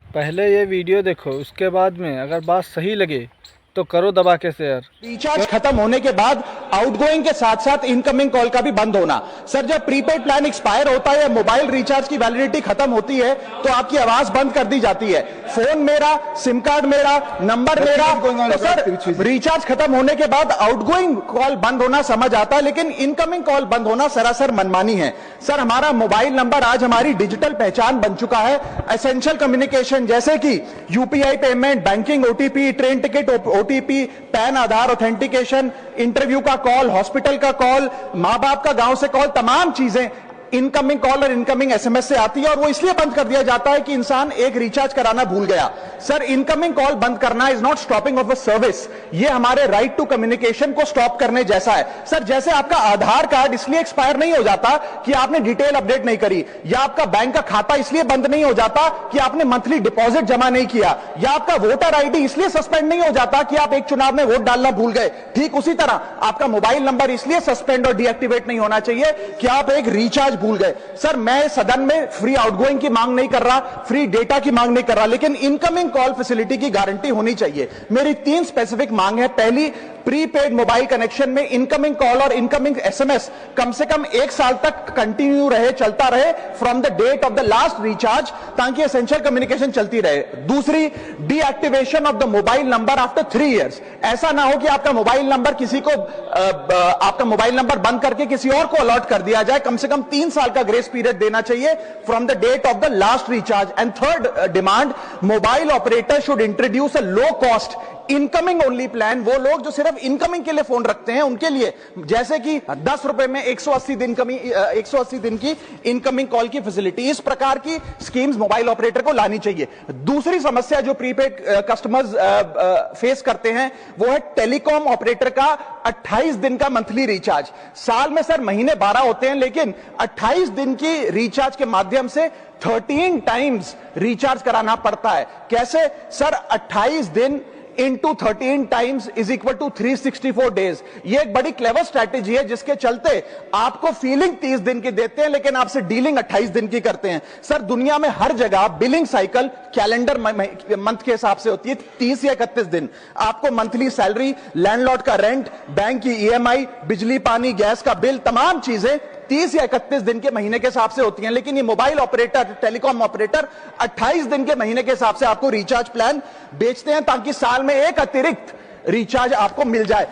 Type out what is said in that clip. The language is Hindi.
पहले ये वीडियो देखो, उसके बाद में अगर बात सही लगे तो करो दबा के शेयर। रिचार्ज खत्म होने के बाद आउटगोइंग के साथ साथ इनकमिंग कॉल का भी बंद होना। सर, जब प्रीपेड प्लान एक्सपायर होता है या मोबाइल रिचार्ज की वैलिडिटी खत्म होती है तो आपकी आवाज बंद कर दी जाती है। फोन मेरा, सिम कार्ड मेरा, नंबर मेरा। तो सर, रिचार्ज खत्म होने के बाद आउटगोइंग कॉल बंद होना समझ आता है, लेकिन इनकमिंग कॉल बंद होना सरासर मनमानी है। सर, हमारा मोबाइल नंबर आज हमारी डिजिटल पहचान बन चुका है। एसेंशियल कम्युनिकेशन जैसे कि UPI payment, banking, OTP, train ticket OTP, PAN, Aadhaar authentication, interview का कॉल, हॉस्पिटल का कॉल, मां बाप का गांव से कॉल, तमाम चीजें इनकमिंग कॉल और इनकमिंग एसएमएस से आती है और वो इसलिए बंद कर दिया जाता है कि इंसान एक रिचार्ज कराना भूल गया। सर, इनकमिंग कॉल बंद करना is not stopping of a service, ये हमारे राइट टू कम्युनिकेशन को स्टॉप करने जैसा है। सर, जैसे आपका आधार कार्ड इसलिए एक्सपायर नहीं हो जाता कि आपने डिटेल अपडेट नहीं करी, या आपका बैंक का खाता इसलिए बंद नहीं हो जाता कि आपने मंथली डिपॉजिट जमा नहीं किया, या आपका वोटर आईडी इसलिए सस्पेंड नहीं हो जाता कि आप एक चुनाव में वोट डालना भूल गए। ठीक उसी तरह आपका मोबाइल नंबर इसलिए सस्पेंड और डीएक्टिवेट नहीं होना चाहिए कि आप एक रिचार्ज भूल गए। सर, मैं सदन में फ्री आउटगोइंग की मांग नहीं कर रहा, फ्री डेटा की मांग नहीं कर रहा, लेकिन इनकमिंग कॉल फैसिलिटी की गारंटी होनी चाहिए। मेरी 3 स्पेसिफिक मांग है। पहली, प्रीपेड मोबाइल कनेक्शन में इनकमिंग कॉल और इनकमिंग एसएमएस कम से कम 1 साल तक कंटिन्यू रहे, चलता रहे from the date of the last recharge, ताकि एसेंशियल कम्युनिकेशन चलती रहे। दूसरी, deactivation of the mobile number after 3 years. ऐसा ना हो कि आपका मोबाइल नंबर किसी को आपका मोबाइल नंबर बंद करके किसी और को अलॉट कर दिया जाए। कम से कम 3 साल का ग्रेस पीरियड देना चाहिए from the date of the last recharge. And third demand, mobile operator should introduce a low cost incoming only plan. वो लोग जो सिर्फ इनकमिंग के लिए फोन रखते हैं उनके लिए, जैसे कि 10 रुपए में 180 दिन की इनकमिंग कॉल की फैसिलिटी, इस प्रकार की स्कीम्स मोबाइल ऑपरेटर को लानी चाहिए। दूसरी समस्या जो प्रीपेड कस्टमर्स फेस करते हैं वो है टेलीकॉम ऑपरेटर का 28 दिन का मंथली रिचार्ज। साल में सर महीने 12 होते हैं, लेकिन 28 दिन की रिचार्ज के माध्यम से 13 टाइम्स रिचार्ज कराना पड़ता है। कैसे सर? 28 दिन into 13 times is equal to 364 days. ये एक बड़ी क्लेवर स्ट्रैटेजी है जिसके चलते आपको फीलिंग 30 दिन की देते हैं, लेकिन आपसे डीलिंग 28 दिन की करते हैं। सर, दुनिया में हर जगह बिलिंग साइकिल कैलेंडर मंथ के हिसाब से होती है, 30 या 31 दिन। आपको मंथली सैलरी, लैंडलॉर्ड का रेंट, बैंक की ईएमआई, बिजली पानी गैस का बिल, तमाम चीजें 30 या 31 दिन के महीने के हिसाब से होती हैं। लेकिन ये मोबाइल ऑपरेटर, टेलीकॉम ऑपरेटर 28 दिन के महीने के हिसाब से आपको रिचार्ज प्लान बेचते हैं, ताकि साल में एक अतिरिक्त रिचार्ज आपको मिल जाए।